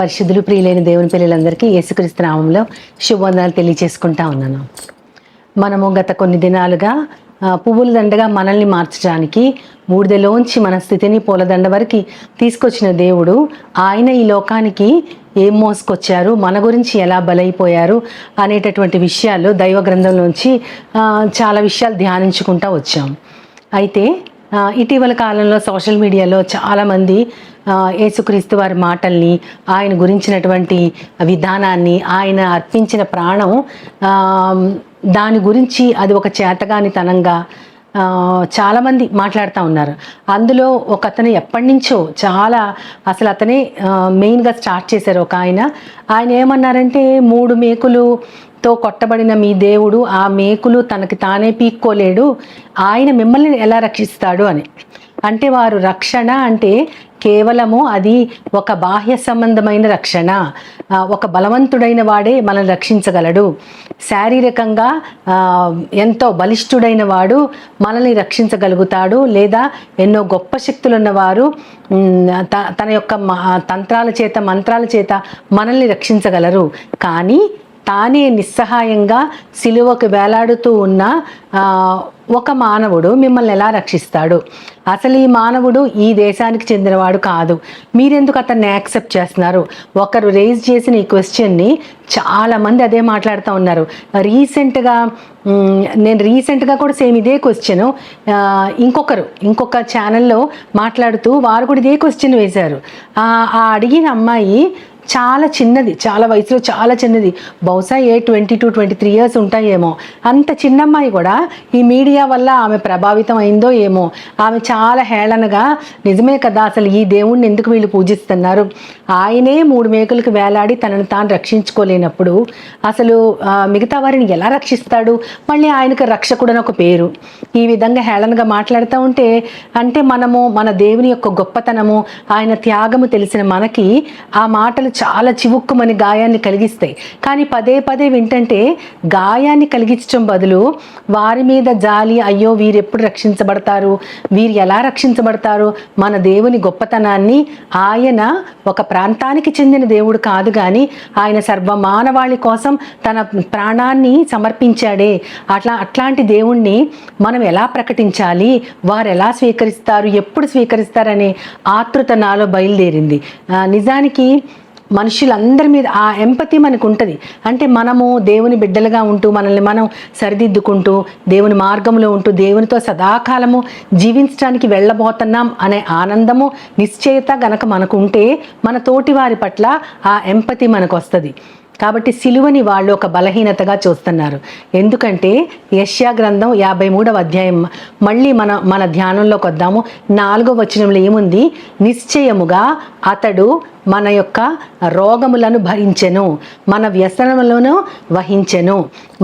పరిశుద్ధులు ప్రియులైన దేవుని పిల్లలందరికీ యేసుక్రీస్తు నామంలో శుభవందనాలు తెలియజేసుకుంటా ఉన్నాను. మనము గత కొన్ని దినాలుగా పువ్వుల దండగా మనల్ని మార్చడానికి బూడిదలోంచి మన స్థితిని పూలదండ వరకు తీసుకొచ్చిన దేవుడు ఆయన ఈ లోకానికి ఏం మోసుకొచ్చారు, మన గురించి ఎలా బలైపోయారు అనేటటువంటి విషయాలు దైవ గ్రంథంలోంచి చాలా విషయాలు ధ్యానించుకుంటూ వచ్చాం. అయితే ఇటీవల కాలంలో సోషల్ మీడియాలో చాలామంది యేసుక్రీస్తు వారి మాటల్ని, ఆయన గురించినటువంటి విధానాన్ని, ఆయన అర్పించిన ప్రాణం దాని గురించి అది ఒక చేతగానితనంగా చాలామంది మాట్లాడుతూ ఉన్నారు. అందులో ఒక అతను ఎప్పటి నుంచో అసలు అతనే మెయిన్గా స్టార్ట్ చేశారు. ఒక ఆయన ఏమన్నారంటే, 3 మేకులుతో కొట్టబడిన మీ దేవుడు ఆ మేకులు తనకి తానే పీక్కోలేడు, ఆయన మిమ్మల్ని ఎలా రక్షిస్తాడు అని. అంటే వారు రక్షణ అంటే కేవలము అది ఒక బాహ్య సంబంధమైన రక్షణ, ఒక బలవంతుడైన వాడే మనల్ని రక్షించగలడు, శారీరకంగా ఎంతో బలిష్ఠుడైన వాడు మనల్ని రక్షించగలుగుతాడు, లేదా ఎన్నో గొప్ప శక్తులు ఉన్నవారు తన యొక్క మంత్రాల చేత మనల్ని రక్షించగలరు. కానీ తానే నిస్సహాయంగా సిలువకు వేలాడుతూ ఉన్న ఒక మానవుడు మిమ్మల్ని ఎలా రక్షిస్తాడు? అసలు ఈ మానవుడు ఈ దేశానికి చెందినవాడు కాదు, మీరెందుకు అతన్ని యాక్సెప్ట్ చేస్తున్నారు? ఒకరు రేజ్ చేసిన ఈ క్వశ్చన్ని చాలామంది అదే మాట్లాడుతూ ఉన్నారు. నేను రీసెంట్గా కూడా సేమ్ ఇదే క్వశ్చన్ ఇంకొక ఛానల్లో మాట్లాడుతూ వారు కూడా ఇదే క్వశ్చన్ వేశారు. ఆ అడిగిన అమ్మాయి చాలా చిన్నది, చాలా వయసులో చాలా చిన్నది, బహుశా 22-23 ఇయర్స్ ఉంటాయేమో. అంత చిన్నమ్మాయి కూడా ఈ మీడియా వల్ల ఆమె ప్రభావితం అయిందో ఏమో. ఆమె చాలా హేళనగా, నిజమే కదా, అసలు ఈ దేవుణ్ణి ఎందుకు వీళ్ళు పూజిస్తున్నారు, ఆయనే 3 మేకులకు వేలాడి తనను తాను రక్షించుకోలేనప్పుడు అసలు మిగతా వారిని ఎలా రక్షిస్తాడు? మళ్ళీ ఆయనకు రక్షకుడు అని ఒక పేరు. ఈ విధంగా హేళనగా మాట్లాడుతూ ఉంటే, అంటే మనము మన దేవుని యొక్క గొప్పతనము, ఆయన త్యాగము తెలిసిన మనకి ఆ మాటలు చాలా చివుక్కుమని గాయాన్ని కలిగిస్తాయి. కానీ పదే పదే వింటంటే గాయాన్ని కలిగించడం బదులు వారి మీద జాలి, అయ్యో వీరు ఎప్పుడు రక్షించబడతారు, వీరు ఎలా రక్షించబడతారు, మన దేవుని గొప్పతనాన్ని, ఆయన ఒక ప్రాంతానికి చెందిన దేవుడు కాదు కానీ ఆయన సర్వమానవాళి కోసం తన ప్రాణాన్ని సమర్పించాడే, అట్లాంటి దేవుణ్ణి మనం ఎలా ప్రకటించాలి, వారు ఎలా స్వీకరిస్తారు, ఎప్పుడు స్వీకరిస్తారనే ఆతృత నాలో బయలుదేరింది. నిజానికి మనుషులందరి మీద ఆ ఎంపతి మనకు ఉంటుంది. అంటే మనము దేవుని బిడ్డలుగా ఉంటూ మనల్ని మనం సరిదిద్దుకుంటూ దేవుని మార్గంలో ఉంటూ దేవునితో సదాకాలము జీవించడానికి వెళ్ళబోతున్నాం అనే ఆనందము, నిశ్చయత గనక మనకు ఉంటే మన తోటి వారి పట్ల ఆ ఎంపతి మనకు వస్తుంది. కాబట్టి సిలువని వాళ్ళు ఒక బలహీనతగా చూస్తున్నారు. ఎందుకంటే యెషయా గ్రంథం 53వ అధ్యాయం మళ్ళీ మన ధ్యానంలోకి వద్దాము. 4వ వచనంలో ఏముంది? నిశ్చయముగా అతడు మన యొక్క రోగములను భరించెను, మన వ్యసనములను వహించెను.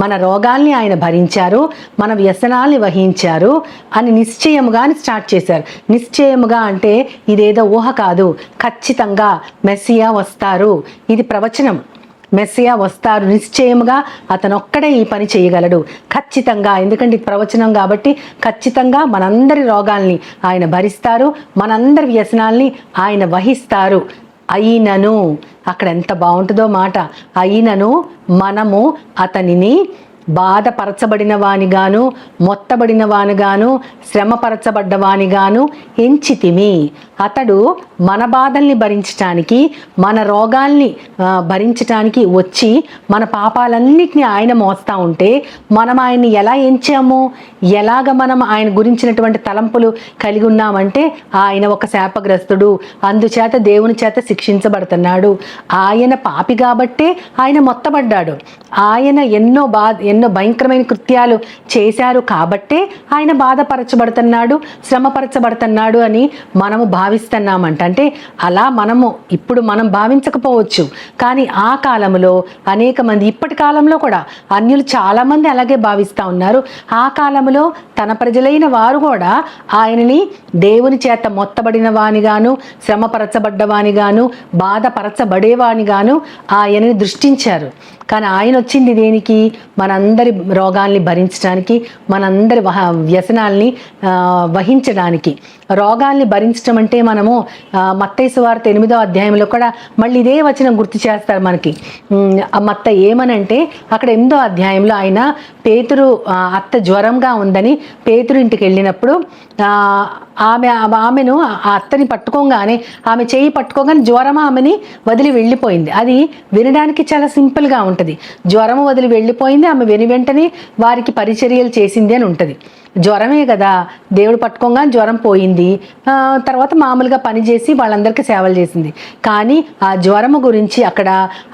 మన రోగాల్ని ఆయన భరించారు, మన వ్యసనాల్ని వహించారు అని నిశ్చయముగా అని స్టార్ట్ చేశారు. నిశ్చయముగా అంటే ఇదేదో ఊహ కాదు, ఖచ్చితంగా మెస్సియా వస్తారు, ఇది ప్రవచనం. మెస్సియా వస్తారు, నిశ్చయముగా అతను ఒక్కడే ఈ పని చేయగలడు ఖచ్చితంగా. ఎందుకంటే ఇది ప్రవచనం కాబట్టి ఖచ్చితంగా మనందరి రోగాల్ని ఆయన భరిస్తారు, మనందరి వ్యసనాల్ని ఆయన వహిస్తారు. అయినను, అక్కడ ఎంత బాగుంటుందో మాట, అయినను మనము అతనిని బాధపరచబడిన వానిగాను, మొత్తబడిన వానిగాను, శ్రమపరచబడ్డ వానిగాను ఎంచితిమి. అతడు మన బాధల్ని భరించటానికి, మన రోగాల్ని భరించటానికి వచ్చి మన పాపాలన్నిటినీ ఆయన మోస్తూ ఉంటే మనం ఆయన్ని ఎలా ఎంచాము, ఎలాగ మనం ఆయన గురించినటువంటి తలంపులు కలిగి ఉన్నామంటే ఆయన ఒక శాపగ్రస్తుడు, అందుచేత దేవుని చేత శిక్షించబడుతున్నాడు. ఆయన పాపి కాబట్టే ఆయన మొత్తబడ్డాడు. ఆయన ఎన్నో భయంకరమైన కృత్యాలు చేశారు కాబట్టే ఆయన బాధపరచబడుతున్నాడు, శ్రమపరచబడుతున్నాడు అని మనము భావిస్తున్నామంట. అంటే అలా ఇప్పుడు మనం భావించకపోవచ్చు, కానీ ఆ కాలంలో అనేక మంది, ఇప్పటి కాలంలో కూడా అన్యులు చాలామంది అలాగే భావిస్తూ ఉన్నారు. ఆ కాలంలో తన ప్రజలైన వారు కూడా ఆయనని దేవుని చేత మొత్తబడిన వానిగాను, శ్రమపరచబడ్డవానిగాను, బాధపరచబడేవానిగాను ఆయనని దృష్టించారు. కానీ ఆయన వచ్చింది దేనికి? మనందరి రోగాల్ని భరించడానికి, మనందరి వ్యసనాల్ని వహించడానికి. రోగాల్ని భరించడం అంటే మనము మత్తయి సువార్త 8వ అధ్యాయంలో కూడా మళ్ళీ ఇదే వచనం గుర్తు చేస్తారు మనకి. మత్త ఏమనంటే అక్కడ 8వ అధ్యాయంలో ఆయన పేతురు అత్త జ్వరంగా ఉందని పేతురు ఇంటికి వెళ్ళినప్పుడు ఆమెను ఆ అత్తని పట్టుకోగానే, ఆమె చేయి పట్టుకోగానే జ్వరం ఆమెని వదిలి వెళ్ళిపోయింది. అది వినడానికి చాలా సింపుల్గా ఉంటుంది. జ్వరం వదిలి వెళ్ళిపోయింది, ఆమె వెంటనే వారికి పరిచర్యలు చేసింది అని ఉంటుంది. జ్వరమే కదా, దేవుడు పట్టుకోగా జ్వరం పోయింది. తర్వాత మామూలుగా పనిచేసి వాళ్ళందరికీ సేవలు చేసింది. కానీ ఆ జ్వరము గురించి అక్కడ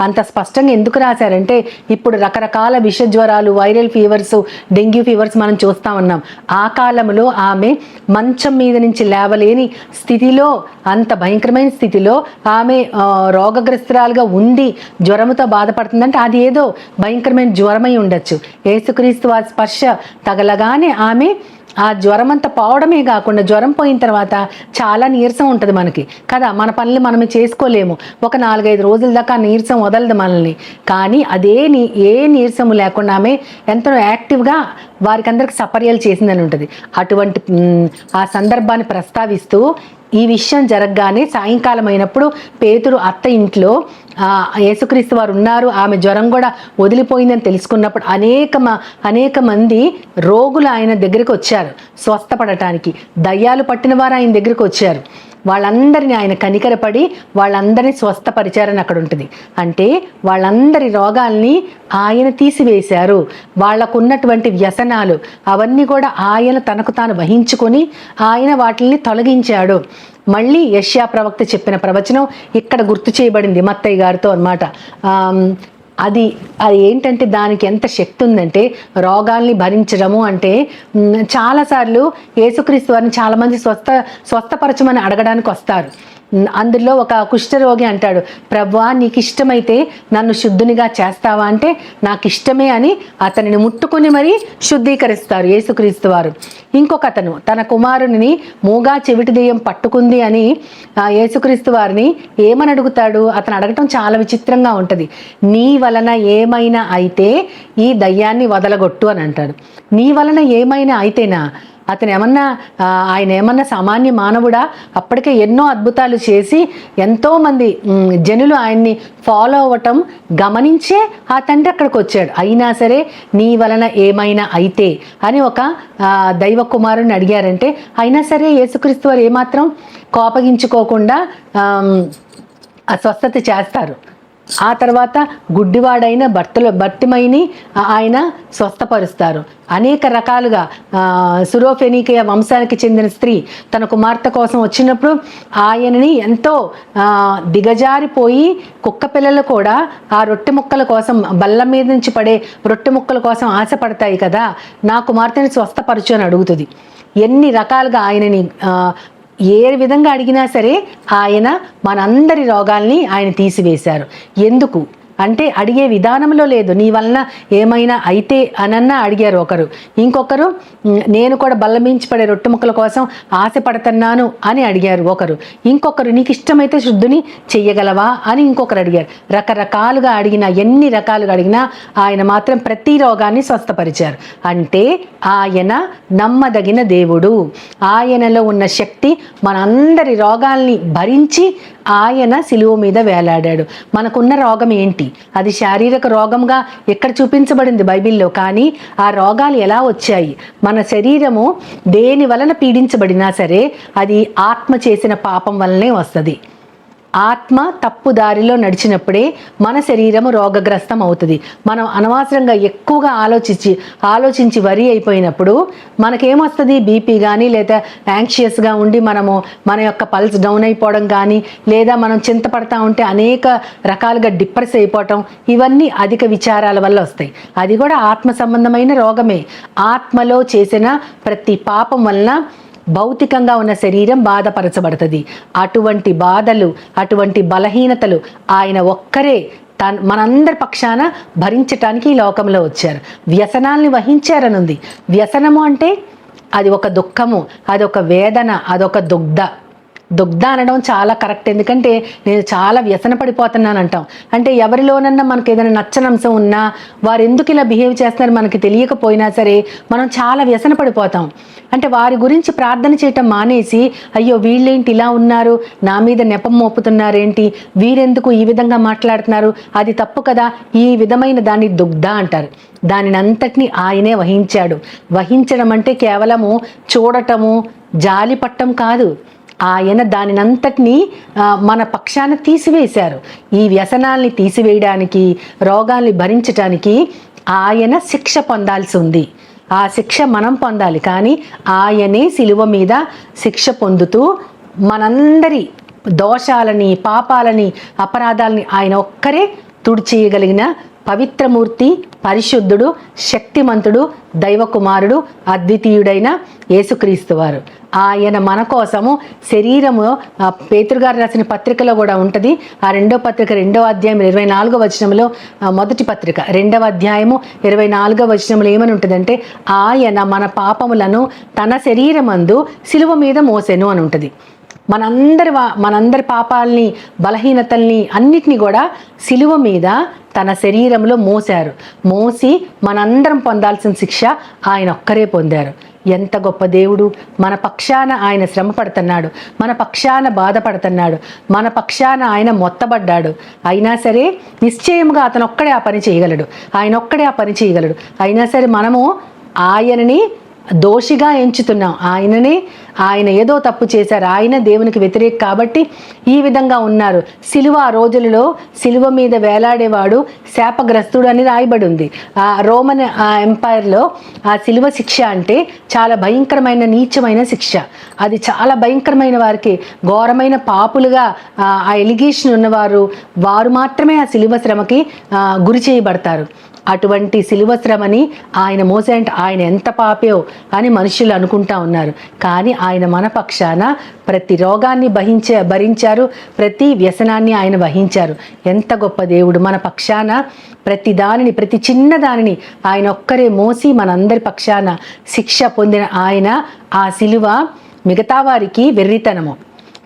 అంత స్పష్టంగా ఎందుకు రాశారంటే, ఇప్పుడు రకరకాల విష జ్వరాలు, వైరల్ ఫీవర్స్, డెంగ్యూ ఫీవర్స్ మనం చూస్తూ ఉన్నాం. ఆ కాలంలో ఆమె మంచం మీద నుంచి లేవలేని స్థితిలో, అంత భయంకరమైన స్థితిలో ఆమె రోగగ్రస్తురాలుగా ఉంది, జ్వరముతో బాధపడుతుందంటే అది ఏదో భయంకరమైన జ్వరమై ఉండొచ్చు. యేసుక్రీస్తు వారి స్పర్శ తగలగానే ఆమె ఆ జ్వరం అంతా పోవడమే కాకుండా, జ్వరం పోయిన తర్వాత చాలా నీరసం ఉంటుంది మనకి కదా, మన పనులు మనమే చేసుకోలేము. ఒక 4-5 రోజుల దాకా నీరసం వదలదు మనల్ని. కానీ ఏ నీరసము లేకుండా ఆమె ఎంతో యాక్టివ్గా వారికి అందరికి సపర్యలు చేసిందని ఉంటుంది. అటువంటి ఆ సందర్భాన్ని ప్రస్తావిస్తూ ఈ విషయం జరగగానే సాయంకాలం అయినప్పుడు పేతురు అత్త ఇంట్లో యేసుక్రీస్తు వారు ఉన్నారు, ఆమె జ్వరం కూడా వదిలిపోయిందని తెలుసుకున్నప్పుడు అనేక మంది రోగులు ఆయన దగ్గరికి వచ్చారు స్వస్థపడటానికి. దయ్యాలు పట్టిన వారు ఆయన దగ్గరికి వచ్చారు. వాళ్ళందరినీ ఆయన కనికరపడి వాళ్ళందరినీ స్వస్థపరిచారని అక్కడ ఉంటుంది. అంటే వాళ్ళందరి రోగాల్ని ఆయన తీసివేశారు. వాళ్లకున్నటువంటి వ్యసనాలు అవన్నీ కూడా ఆయన తనకు తాను వహించుకొని ఆయన వాటిని తొలగించాడు. మళ్ళీ యెషయా ప్రవక్త చెప్పిన ప్రవచనం ఇక్కడ గుర్తు చేయబడింది మత్తయ్య గారితో అన్నమాట. అది ఏంటంటే దానికి ఎంత శక్తి ఉందంటే, రోగాల్ని భరించడము అంటే చాలాసార్లు యేసుక్రీస్తు వారిని చాలామంది స్వస్థపరచమని అడగడానికి వస్తారు. అందులో ఒక కుష్ఠరోగి అంటాడు, ప్రభువా నీకు ఇష్టమైతే నన్ను శుద్ధునిగా చేస్తావా అంటే, నాకు ఇష్టమే అని అతనిని ముట్టుకుని మరీ శుద్ధీకరిస్తారు యేసుక్రీస్తు వారు. ఇంకొక అతను తన కుమారుని మూగా చెవిటి దెయ్యం పట్టుకుంది అని యేసుక్రీస్తు వారిని ఏమని అడుగుతాడు? అతను అడగటం చాలా విచిత్రంగా ఉంటుంది. నీ వలన ఏమైనా అయితే ఈ దయ్యాన్ని వదలగొట్టు అని అంటాడు. నీ వలన ఏమైనా అయితేనా? ఆయన ఏమన్నా సామాన్య మానవుడా? అప్పటికే ఎన్నో అద్భుతాలు చేసి ఎంతోమంది జనులు ఆయన్ని ఫాలో అవ్వటం గమనించే ఆ తండ్రి అక్కడికి వచ్చాడు. అయినా సరే నీ వలన ఏమైనా అయితే అని ఒక దైవ కుమారుని అడిగారంటే, అయినా సరే యేసుక్రీస్తు వారు ఏమాత్రం కోపగించుకోకుండా స్వస్థత చేస్తారు. ఆ తర్వాత గుడ్డివాడైన భర్తిమైని ఆయన స్వస్థపరుస్తారు. అనేక రకాలుగా సురోఫెనీకయ వంశానికి చెందిన స్త్రీ తన కుమార్తె కోసం వచ్చినప్పుడు ఆయనని ఎంతో దిగజారిపోయి, కుక్క పిల్లలు కూడా ఆ రొట్టె ముక్కల కోసం, బల్ల మీద నుంచి పడే రొట్టె ముక్కల కోసం ఆశపడతాయి కదా, నా కుమార్తెని స్వస్థపరచు అని అడుగుతుంది. ఎన్ని రకాలుగా ఆయనని ఏ విధంగా అడిగినా సరే ఆయన మనందరి రోగాల్ని ఆయన తీసివేశారు. ఎందుకు అంటే అడిగే విధానంలో లేదు. నీ వలన ఏమైనా అయితే అనన్నా అడిగారు ఒకరు. ఇంకొకరు నేను కూడా బల్లమించి పడే రొట్టె ముక్కల కోసం ఆశపడుతున్నాను అని అడిగారు ఒకరు. ఇంకొకరు నీకు ఇష్టమైతే శుద్ధుని చెయ్యగలవా అని ఇంకొకరు అడిగారు. రకరకాలుగా అడిగినా, ఎన్ని రకాలుగా అడిగినా ఆయన మాత్రం ప్రతి రోగాన్ని స్వస్థపరిచారు. అంటే ఆయన నమ్మదగిన దేవుడు. ఆయనలో ఉన్న శక్తి మనందరి రోగాల్ని భరించి ఆయన సిలువ మీద వేలాడాడు. మనకున్న రోగం ఏంటి? అది శారీరక రోగంగా ఎక్కడ చూపించబడింది బైబిల్లో. కానీ ఆ రోగాలు ఎలా వచ్చాయి? మన శరీరము దేని వలన పీడించబడినా సరే అది ఆత్మ చేసిన పాపం వలనే వస్తుంది. ఆత్మ తప్పు దారిలో నడిచినప్పుడే మన శరీరము రోగగ్రస్తం అవుతుంది. మనం అనవసరంగా ఎక్కువగా ఆలోచించి వరి అయిపోయినప్పుడు మనకేమొస్తుంది? బీపీ కానీ, లేదా యాంగ్షియస్గా ఉండి మన యొక్క పల్స్ డౌన్ అయిపోవడం కానీ, లేదా మనం చింతపడతా ఉంటే అనేక రకాలుగా డిప్రెస్ అయిపోవటం, ఇవన్నీ అధిక విచారాల వల్ల వస్తాయి. అది కూడా ఆత్మ సంబంధమైన రోగమే. ఆత్మలో చేసిన ప్రతి పాపం వలన భౌతికంగా ఉన్న శరీరం బాధపరచబడుతుంది. అటువంటి బాధలు, అటువంటి బలహీనతలు ఆయన ఒక్కరే మనందరి పక్షాన భరించటానికి ఈ లోకంలో వచ్చారు. వ్యసనాల్ని వహించారనుంది. వ్యసనము అంటే అది ఒక దుఃఖము, అదొక వేదన, అదొక దుగ్ధ. దుగ్ధ అనడం చాలా కరెక్ట్. ఎందుకంటే నేను చాలా వ్యసన పడిపోతున్నాను అంటాం. అంటే ఎవరిలోనన్నా మనకు ఏదైనా నచ్చనంశం ఉన్నా, వారు ఎందుకు ఇలా బిహేవ్ చేస్తున్నారు మనకి తెలియకపోయినా సరే మనం చాలా వ్యసన పడిపోతాం. అంటే వారి గురించి ప్రార్థన చేయటం మానేసి, అయ్యో వీళ్ళేంటి ఇలా ఉన్నారు, నా మీద నెపం మోపుతున్నారేంటి, వీరెందుకు ఈ విధంగా మాట్లాడుతున్నారు, అది తప్పు కదా, ఈ విధమైన దాన్ని దుగ్ధ అంటారు. దానిని అంతటినీ ఆయనే వహించాడు. వహించడం అంటే కేవలము చూడటము, జాలి పట్టం కాదు. ఆయన దానినంతటినీ మన పక్షాన తీసివేశారు. ఈ వ్యసనాల్ని తీసివేయడానికి, రోగాల్ని భరించటానికి ఆయన శిక్ష పొందాల్సి ఉంది. ఆ శిక్ష మనం పొందాలి. కానీ ఆయనే శిలువ మీద శిక్ష పొందుతూ మనందరి దోషాలని, పాపాలని, అపరాధాలని ఆయన ఒక్కరే తుడిచేయగలిగిన పవిత్రమూర్తి, పరిశుద్ధుడు, శక్తిమంతుడు, దైవకుమారుడు, అద్వితీయుడైన యేసుక్రీస్తు వారు. ఆయన మన కోసము శరీరము, పేతురు గారు రాసిన పత్రికలో కూడా ఉంటుంది. ఆ 2వ పత్రిక 2వ అధ్యాయం 24వ వచనంలో, మొదటి పత్రిక 2వ అధ్యాయము 24వ వచనంలో ఏమని ఉంటుందంటే, ఆయన మన పాపములను తన శరీరమందు శిలువ మీద మోసెను అని ఉంటుంది. మనందరి పాపాలని, బలహీనతల్ని అన్నిటినీ కూడా శిలువ మీద తన శరీరంలో మోసారు. మోసి మనందరం పొందాల్సిన శిక్ష ఆయన ఒక్కరే పొందారు. ఎంత గొప్ప దేవుడు! మన పక్షాన ఆయన శ్రమ పడుతున్నాడు, మన పక్షాన బాధపడుతున్నాడు, మన పక్షాన ఆయన మొత్తబడ్డాడు. అయినా సరే నిశ్చయముగా అతను ఒక్కడే ఆ పని చేయగలడు, ఆయన ఒక్కడే ఆ పని చేయగలడు. అయినా సరే మనము ఆయనని దోషిగా ఎంచుతున్నాం. ఆయన ఏదో తప్పు చేశారు, ఆయన దేవునికి వ్యతిరేక కాబట్టి ఈ విధంగా ఉన్నారు. శిలువ ఆ రోజులలో శిలువ మీద వేలాడేవాడు శాపగ్రస్తుడు అని రాయబడి ఉంది. ఆ రోమన్ ఎంపైర్లో ఆ శిలువ శిక్ష అంటే చాలా భయంకరమైన, నీచమైన శిక్ష. అది చాలా భయంకరమైన, వారికి ఘోరమైన పాపులుగా ఆ ఎలిగేషన్ ఉన్నవారు వారు మాత్రమే ఆ శిలువ శ్రమకి గురి చేయబడతారు. అటువంటి శిలువ శ్రమని ఆయన మోసేంటే ఆయన ఎంత పాపేో అని మనుషులు అనుకుంటా ఉన్నారు. కానీ ఆయన మన పక్షాన ప్రతి రోగాన్ని భరించారు, ప్రతి వ్యసనాన్ని ఆయన వహించారు. ఎంత గొప్ప దేవుడు! మన పక్షాన ప్రతి దానిని, ప్రతి చిన్న దానిని ఆయన ఒక్కరే మోసి మనందరి పక్షాన శిక్ష పొందిన ఆయన, ఆ శిలువ మిగతా వారికి వెర్రితనము.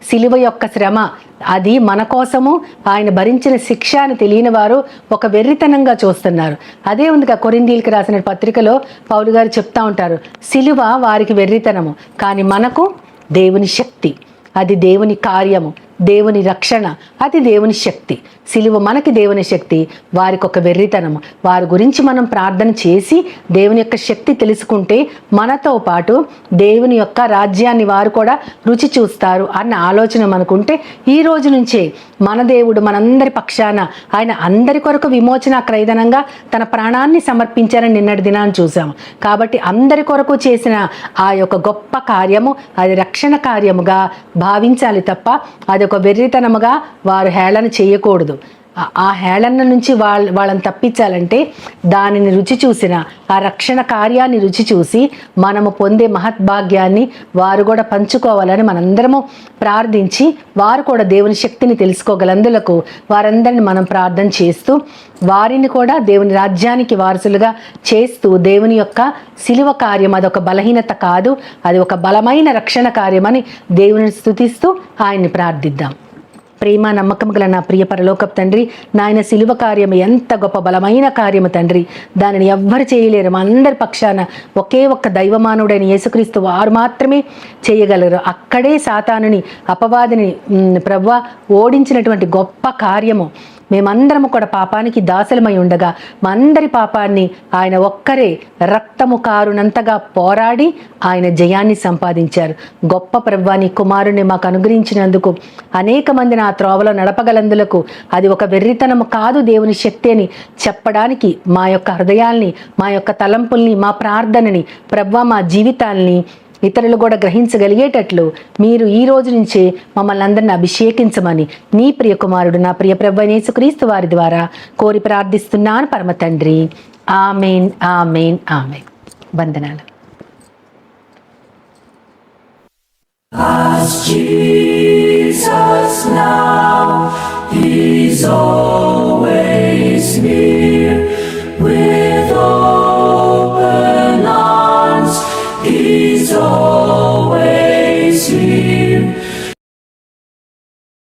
శిలువ యొక్క శ్రమ అది మన కోసము ఆయన భరించిన శిక్ష అని తెలియని వారు ఒక వెర్రితనంగా చూస్తున్నారు. అదే ఉందిగా కొరింథీయులకు రాసిన పత్రికలో పౌలు గారు చెప్తా ఉంటారు, శిలువ వారికి వెర్రితనము, కానీ మనకు దేవుని శక్తి, అది దేవుని కార్యము, దేవుని రక్షణ, అది దేవుని శక్తి. శిలువ మనకి దేవుని శక్తి, వారికి ఒక వెర్రితనము. వారి గురించి మనం ప్రార్థన చేసి దేవుని యొక్క శక్తి తెలుసుకుంటే మనతో పాటు దేవుని యొక్క రాజ్యాన్ని వారు కూడా రుచి చూస్తారు అన్న ఆలోచన మనకుంటే, ఈ రోజు నుంచే మన దేవుడు మనందరి పక్షాన ఆయన అందరి కొరకు విమోచన క్రయధనంగా తన ప్రాణాన్ని సమర్పించారని నిన్నటి దినాన్ని చూసాము. కాబట్టి అందరి కొరకు చేసిన ఆ యొక్క గొప్ప కార్యము అది రక్షణ కార్యముగా భావించాలి తప్ప అది ఒక వెర్రితనముగా వారు హేళన చేయకూడదు. ఆ హేళన నుంచి వాళ్ళని తప్పించాలంటే దానిని రుచి చూసిన, ఆ రక్షణ కార్యాన్ని రుచి చూసి మనము పొందే మహద్భాగ్యాన్ని వారు కూడా పంచుకోవాలని మనందరము ప్రార్థించి, వారు కూడా దేవుని శక్తిని తెలుసుకోగలందులకు వారందరిని మనం ప్రార్థన చేస్తూ, వారిని కూడా దేవుని రాజ్యానికి వారసులుగా చేస్తూ, దేవుని యొక్క శిలువ కార్యం అదొక బలహీనత కాదు, అది ఒక బలమైన రక్షణ కార్యమని దేవుని స్తుతిస్తూ ఆయన్ని ప్రార్థిద్దాం. ప్రేమ నమ్మకం గల నా ప్రియ పరలోకపు తండ్రి, నాయన శిలువ కార్యం ఎంత గొప్ప బలమైన కార్యము తండ్రి, దానిని ఎవ్వరు చేయలేరు. మా అందరి పక్షాన ఒకే ఒక్క దైవమానుడైన యేసుక్రీస్తు వారు మాత్రమే చేయగలరు. అక్కడే సాతానుని, అపవాదిని ప్రభువా ఓడించినటువంటి గొప్ప కార్యము. మేమందరము కూడా పాపానికి దాసులమై ఉండగా మా అందరి పాపాన్ని ఆయన ఒక్కరే రక్తము కారునంతగా పోరాడి ఆయన జయాన్ని సంపాదించారు. గొప్ప ప్రభువా, నీ కుమారుని మాకు అనుగ్రహించినందుకు, అనేక మందిని ఆ త్రోవలో నడపగలందులకు అది ఒక వెర్రితనము కాదు, దేవుని శక్తి అని చెప్పడానికి మా యొక్క హృదయాల్ని, మా యొక్క తలంపుల్ని, మా ప్రార్థనని ప్రభువా, మా జీవితాల్ని ఇతరులు కూడా గ్రహించగలిగేటట్లు మీరు ఈ రోజు నుంచే మమ్మల్ని అందరిని అభిషేకించమని నీ ప్రియ కుమారుడు, నా ప్రియ ప్రభువైన యేసుక్రీస్తు వారి ద్వారా కోరి ప్రార్థిస్తున్నాను పరమ తండ్రి. ఆమేన్, ఆమేన్, ఆమేన్. వందనాలు. As Jesus now is all